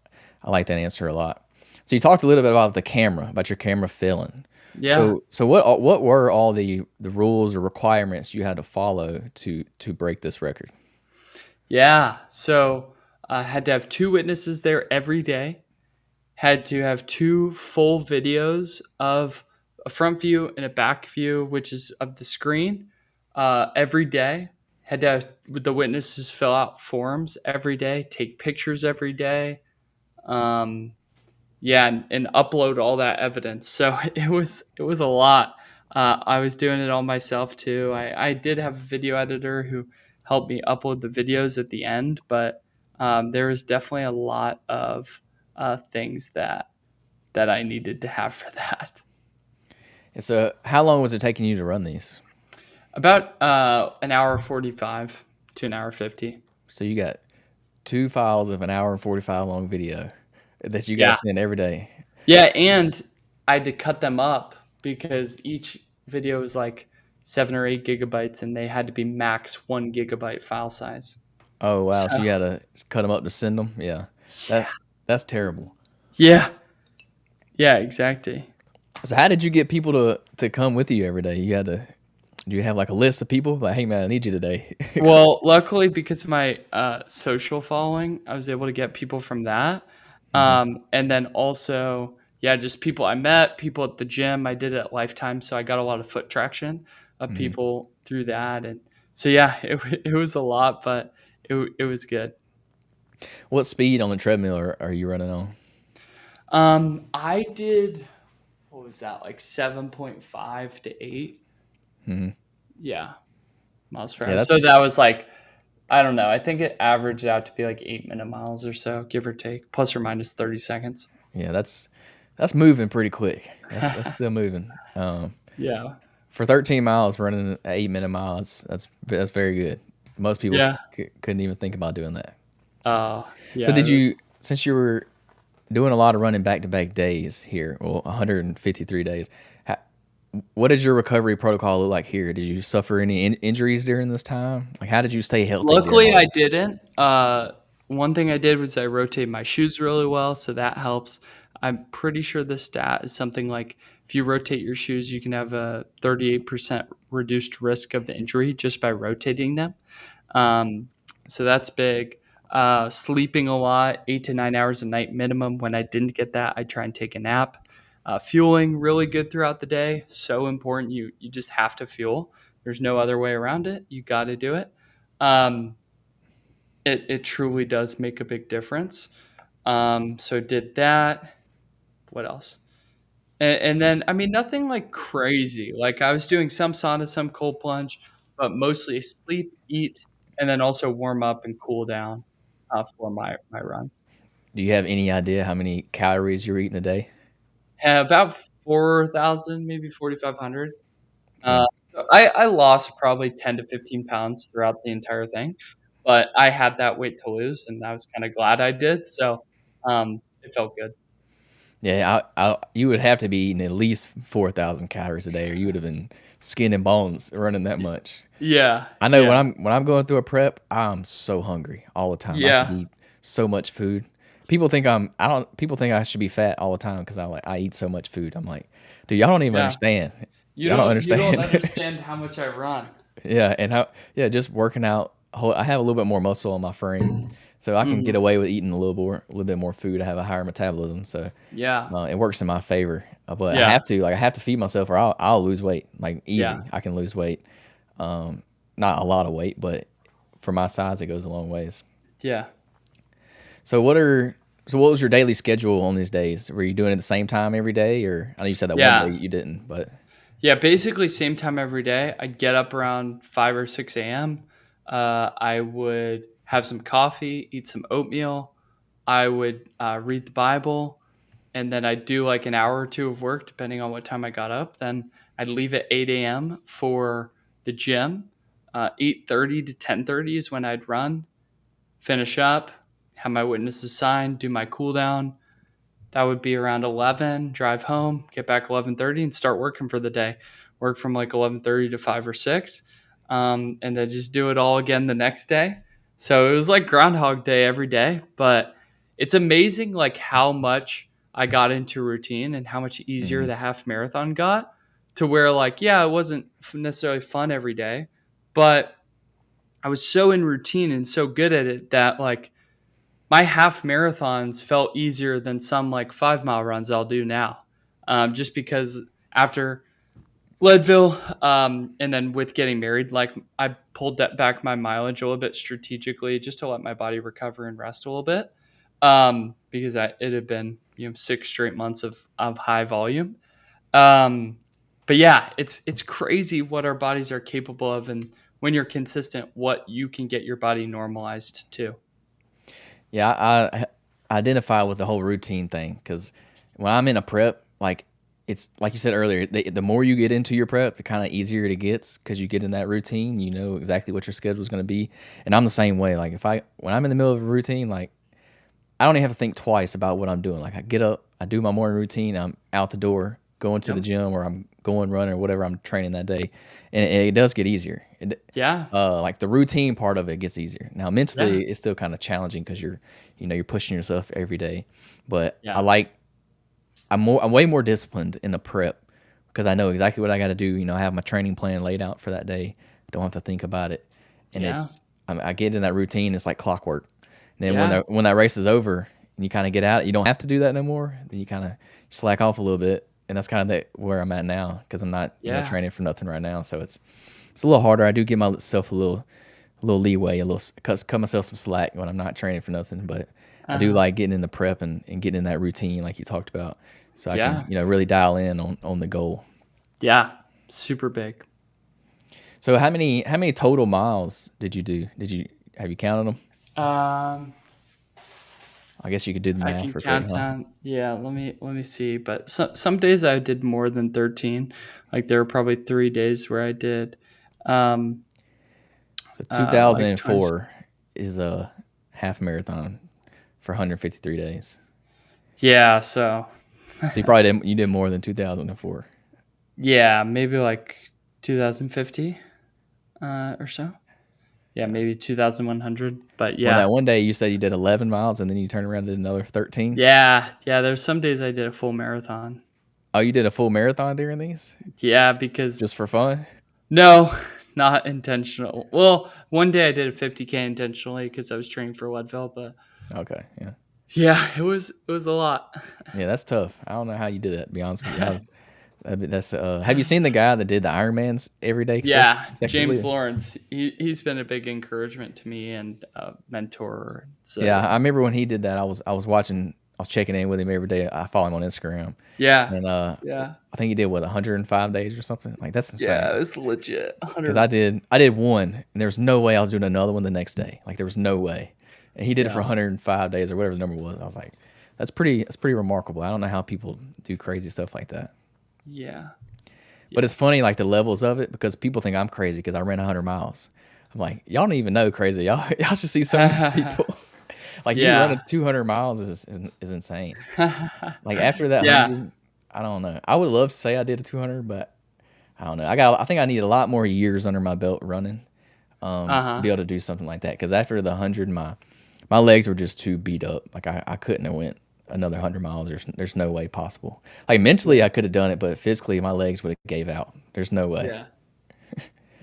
A: I like that answer a lot. So you talked a little bit about the camera, about your camera failing.
B: Yeah.
A: So what were all the rules or requirements you had to follow to break this record?
B: Yeah. So I had to have two witnesses there every day, had to have two full videos of a front view and a back view, which is of the screen, every day. Had to have the witnesses fill out forms every day, take pictures every day. Um, yeah, and upload all that evidence. So it was a lot. I was doing it all myself too. I did have a video editor who helped me upload the videos at the end, but there was definitely a lot of things that I needed to have for that.
A: And so how long was it taking you to run these?
B: About an hour 45 to an hour 50.
A: So you got two files of an hour and 45 long video that you got to
B: Yeah.
A: send every day.
B: Yeah, and I had to cut them up because each video was like 7 or 8 gigabytes, and they had to be max 1 gigabyte file size.
A: Oh wow!
B: So
A: So you got to cut them up to send them. Yeah,
B: yeah,
A: that's terrible.
B: yeah, yeah, exactly.
A: So how did you get people to come with you every day? Do you have like a list of people? Like, hey man, I need you today.
B: Well, luckily because of my social following, I was able to get people from that,
A: Mhm.
B: and then also yeah, just people I met, people at the gym. I did it at Lifetime, so I got a lot of foot traction of
A: Mhm.
B: people through that, and so yeah, it was a lot, but it was good.
A: What speed on the treadmill are you running on?
B: I did, what was that, like 7.5 to 8?
A: Mhm.
B: Yeah, miles per
A: Yeah,
B: hour. So
A: that's
B: that was like, I don't know. I think it averaged out to be like 8-minute miles or so, give or take, plus or minus 30 seconds.
A: yeah, that's moving pretty quick. That's still moving.
B: Yeah.
A: For 13 miles running an 8-minute mile, that's very good. Most people
B: Yeah.
A: couldn't even think about doing that. So
B: Yeah.
A: did you, since you were doing a lot of running back to back days here, well, 153 days, what did your recovery protocol look like here? Did you suffer any injuries during this time? Like, how did you stay healthy during
B: Luckily,
A: all
B: I
A: this?
B: didn't. One thing I did was I rotated my shoes really well, so that helps. I'm pretty sure the stat is something like if you rotate your shoes, you can have a 38% reduced risk of injury just by rotating them. Um, so that's big. Sleeping a lot, 8 to 9 hours a night minimum. When I didn't get that, I try and take a nap. Fueling really good throughout the day, so important. You just have to fuel. There's no other way around it. You got to do it. Um, it truly does make a big difference. So did that. What else? And then, I mean, nothing like crazy. Like I was doing some sauna, some cold plunge, but mostly sleep, eat, and then also warm up and cool down for my runs.
A: Do you have any idea how many calories you're eating a day?
B: About 4,000, maybe 4,500.
A: Yeah.
B: Uh, I lost probably 10 to 15 pounds throughout the entire thing, but I had that weight to lose, and I was kind of glad I did. So it felt good.
A: Yeah, you would have to be eating at least 4,000 calories a day, or you would have been skin and bones running that much.
B: Yeah,
A: I know
B: yeah,
A: when I'm going through a prep, I'm so hungry all the time. I could
B: yeah,
A: eat so much food. People think I should be fat all the time because I eat so much food. I'm like, dude, y'all don't even
B: yeah.
A: understand.
B: You
A: Y'all don't
B: don't
A: understand.
B: understand how much I run.
A: Yeah, and just working out. I have a little bit more muscle on my frame, so I can get
B: Mhm.
A: away with eating a little bit more food. I have a higher metabolism, so
B: Yeah,
A: it works in my favor. But
B: yeah,
A: I have to feed myself, or I'll lose weight. Like
B: yeah,
A: easy, I can lose weight. Not a lot of weight, but for my size, it goes a long ways.
B: yeah,
A: So what was your daily schedule on these days? Were you doing it at the same time every day, or I know you said that one day
B: yeah.
A: you didn't, but
B: Yeah, basically same time every day. I'd get up around 5 or 6 a.m. I would have some coffee, eat some oatmeal. I would read the Bible, and then I'd do like an hour or two of work, depending on what time I got up. Then I'd leave at 8 a.m. for the gym. 8:30 to 10:30 is when I'd run, finish up, have my witnesses signed, do my cool down. That would be around 11, drive home, get back 11:30 and start working for the day. Work from like 11:30 to 5 or 6. And then just do it all again the next day. So it was like groundhog day every day, but it's amazing like how much I got into routine and how much easier
A: mhm.
B: the half marathon got to where like yeah, it wasn't necessarily fun every day, but I was so in routine and so good at it that like my half marathons felt easier than some like 5 mile runs I'll do now. Just because after Leadville, and then with getting married, like I pulled that back my mileage a little bit strategically just to let my body recover and rest a little bit. Because it had been 6 straight months of high volume. Um, but yeah, it's crazy what our bodies are capable of, and when you're consistent, what you can get your body normalized to.
A: Yeah, I identify with the whole routine thing because when I'm in a prep, like it's like you said earlier, the more you get into your prep, the kind of easier it gets because you get in that routine. You know exactly what your schedule is going to be, and I'm the same way. Like when I'm in the middle of a routine, like I don't even have to think twice about what I'm doing. Like I get up, I do my morning routine, I'm out the door, going to the
B: Yep.
A: gym, or I'm going running or whatever I'm training that day, and it does get easier.
B: Yeah.
A: Like the routine part of it gets easier. Now
B: Yeah.
A: mentally, it's still kind of challenging because you're pushing yourself every day. But
B: Yeah.
A: I'm way more disciplined in the prep because I know exactly what I got to do. I have my training plan laid out for that day. Don't have to think about it, and
B: Yeah.
A: I get in that routine. It's like clockwork. And then
B: Yeah.
A: when that race is over and you kind of get out, you don't have to do that no more. Then you kind of slack off a little bit, and that's kind of where I'm at now because I'm not
B: Yeah.
A: training for nothing right now. So it's a little harder. I do give myself a little leeway, cut myself some slack when I'm not training for nothing. But I do
B: Uh-huh.
A: like getting in the prep and getting in that routine like you talked about, so I can
B: Yeah.
A: really dial in on the goal.
B: Yeah. Super big.
A: So how many total miles did you do? Have you counted them?
B: Um,
A: I guess you could do the
B: I
A: math
B: can
A: real quick,
B: count
A: huh?
B: on. Yeah, let me see. But some days I did more than 13. Like there were probably 3 days where I did um
A: So
B: like 20.
A: 2004 is a half marathon for 153 days.
B: Yeah, so
A: So you did more than 2004.
B: yeah, maybe like 2050 or so. Yeah, maybe 2100, but
A: Well,
B: yeah.
A: that one day you said you did 11 miles and then you turned around and did another 13.
B: Yeah, yeah, there's some days I did a full marathon.
A: Oh, you did a full marathon during these
B: Yeah,
A: just
B: because
A: for fun?
B: no, not intentional. Well, one day I did a 50K intentionally because I was training for Leadville, but
A: Okay, yeah.
B: Yeah, it was a lot.
A: Yeah, that's tough. I don't know how you did that, to be honest with you. I mean, that's have you seen the guy that did the Ironmans every day
B: Yeah, James
A: consecutively?
B: Lawrence. He's been a big encouragement to me and a mentor.
A: Yeah,
B: So
A: I remember when he did that. I was watching. I was checking in with him every day. I follow him on Instagram,
B: yeah,
A: and
B: yeah,
A: I think he did what 105 days or something. Like that's insane.
B: yeah. It's legit.
A: Because
B: 100.
A: I did one, and there's no way I was doing another one the next day. Like there was no way. And he did it for
B: Yeah,
A: 105 days or whatever the number was. I was like, that's pretty remarkable. I don't know how people do crazy stuff like that.
B: yeah,
A: But
B: yeah.
A: it's funny like the levels of it because people think I'm crazy because I ran 100 miles. I'm like, y'all don't even know crazy. Y'all should see some of these people. Like you
B: Yeah.
A: running 200 miles is insane. Like after that
B: Yeah.
A: 100, I don't know. I would love to say I did a 200, but I don't know. I think I need a lot more years under my belt running to
B: Uh-huh.
A: be able to do something like that. Because after the 100, my legs were just too beat up. Like I couldn't have went another 100 miles. There's no way possible. Like mentally
B: Yeah.
A: I could have done it, but physically my legs would have gave out. There's no way.
B: Yeah.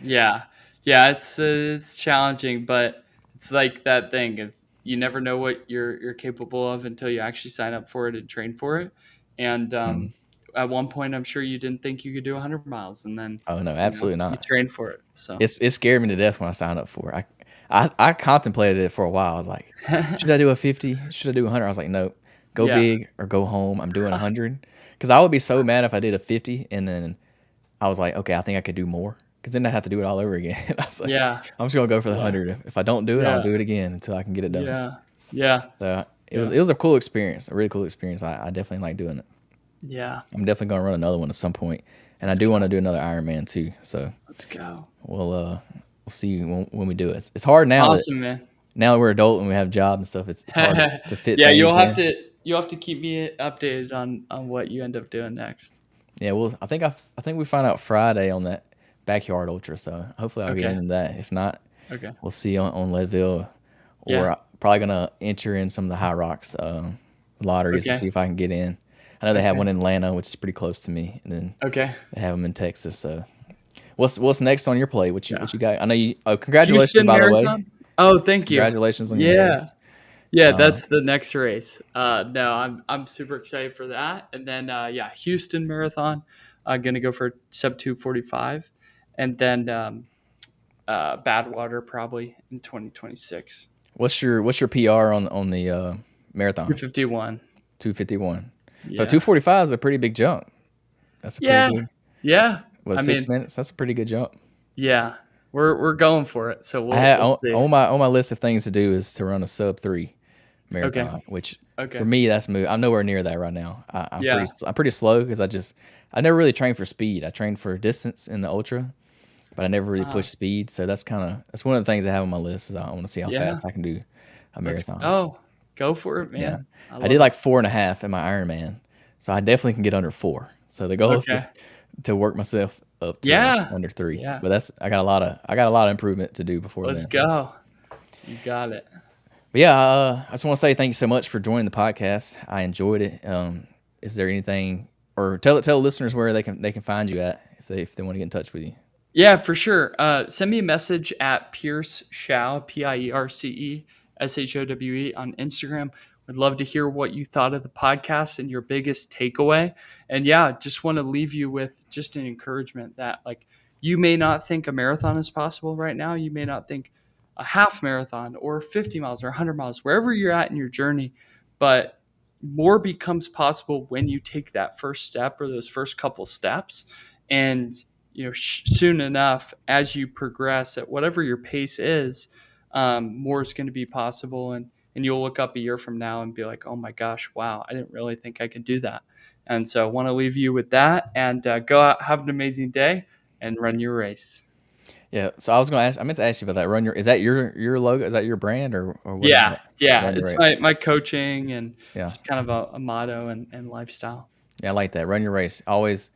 B: Yeah. Yeah, it's challenging, but it's like that thing of you never know what you're capable of until you actually sign up for it and train for it. And
A: Mhm.
B: at one point, I'm sure you didn't think you could do 100 miles, and then
A: Oh no, absolutely
B: you
A: not.
B: trained for it. So
A: It scared me to death when I signed up for it. I contemplated it for a while. I was like, should I do a 50? Should I do 100? I was like, nope. Go
B: yeah,
A: big or go home. I'm doing 100. Because I would be so mad if I did a 50 and then I was like, okay, I think I could do more. Because then I'd have to do it all over again. I was like,
B: yeah,
A: I'm just gonna go for the
B: yeah,
A: 100. If I don't do it, I'll
B: yeah,
A: do it again until I can get it done.
B: yeah, yeah,
A: So
B: yeah,
A: it was a cool experience, a really cool experience. I definitely like doing it.
B: yeah.
A: I'm definitely gonna run another one at some point, and I
B: Let's
A: do want
B: go.
A: to do another Ironman too. So
B: Let's go.
A: we'll see when we do it. It's hard
B: Awesome, man.
A: now that we're adult and we have jobs and stuff. It's hard to fit
B: Yeah,
A: things in.
B: you'll have to keep me updated on what you end up doing next.
A: Yeah, well, I think we find out Friday on that backyard ultra. So hopefully I'll get
B: Okay.
A: into that. If not,
B: Okay.
A: we'll see on Leadville, or
B: Yeah.
A: probably gonna enter in some of the High Rocks lotteries to
B: Okay.
A: see if I can get in. I know they have
B: Okay.
A: one in Atlanta, which is pretty close to me, and then
B: Okay.
A: they have them in Texas. So what's next on your plate?
B: Yeah.
A: What you got? I know you. Oh, congratulations,
B: Houston
A: by the way.
B: Marathon? Oh, thank you.
A: Congratulations on your
B: Yeah.
A: marriage.
B: Yeah,
A: Uh,
B: that's the next race. No, I'm super excited for that. And then yeah, Houston Marathon. I'm gonna go for sub 2:45, and then Badwater probably in 2026.
A: what's your PR on the marathon?
B: 251.
A: 251. So
B: Yeah.
A: 245 is a pretty big jump. That's a pretty
B: Yeah.
A: big.
B: Yeah.
A: What
B: I
A: 6 minutes? That's a pretty good jump.
B: yeah. We're going for it. So
A: I had
B: we'll see.
A: on my list of things to do is to run a sub 3
B: Okay.
A: marathon, which for
B: Okay.
A: me that's move. I'm nowhere near that right now.
B: Yeah.
A: I'm pretty slow because I never really trained for speed. I trained for distance in the ultra, but I never really
B: Uh,
A: pushed speed. So that's one of the things I have on my list is I want to see how
B: yeah.
A: fast I can do a
B: Let's
A: marathon.
B: go for it,
A: Yeah,
B: man. I
A: I did
B: love it.
A: like 4.5 in my Ironman, so I definitely can get under 4. So the goal is
B: Okay.
A: to work myself up to
B: Yeah.
A: under 3.
B: Yeah.
A: But I got a lot of improvement to do before
B: Let's
A: then.
B: go. You got it.
A: But yeah, I just want to say thank you so much for joining the podcast. I enjoyed it. Is there anything, or tell listeners where they can find you at if they want to get in touch with you?
B: Yeah, for sure. Send me a message at Pierce Showe, PIERCESHOWE on Instagram. Would love to hear what you thought of the podcast and your biggest takeaway. And yeah, just want to leave you with just an encouragement that like you may not think a marathon is possible right now. You may not think a half marathon or 50 miles or 100 miles, wherever you're at in your journey, but more becomes possible when you take that first step or those first couple steps. And soon enough, as you progress at whatever your pace is, more is going to be possible, and you'll look up a year from now and be like, oh my gosh, wow, I didn't really think I could do that. And so I want to leave you with that, and go out, have an amazing day, and run your race.
A: Yeah. So I meant to ask you about that. Is that your logo? Is that your brand or what is
B: Yeah,
A: that?
B: yeah,
A: Run Your
B: it's
A: Race.
B: my coaching and
A: Yeah.
B: just kind of a motto and lifestyle.
A: Yeah, I like that. Run your race. Always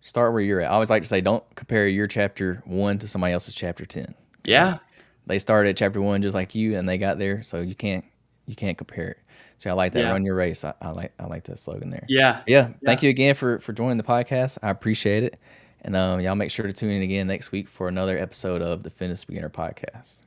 A: start where you're at. I always like to say, don't compare your chapter 1 to somebody else's chapter 10.
B: Yeah,
A: They started at chapter 1 just like you, and they got there, so you can't compare it. So I like that.
B: yeah,
A: Run your race. I like that slogan there.
B: yeah,
A: Yeah,
B: yeah.
A: thank you again for joining the podcast. I appreciate it, and y'all make sure to tune in again next week for another episode of the Fitness Beginner Podcast.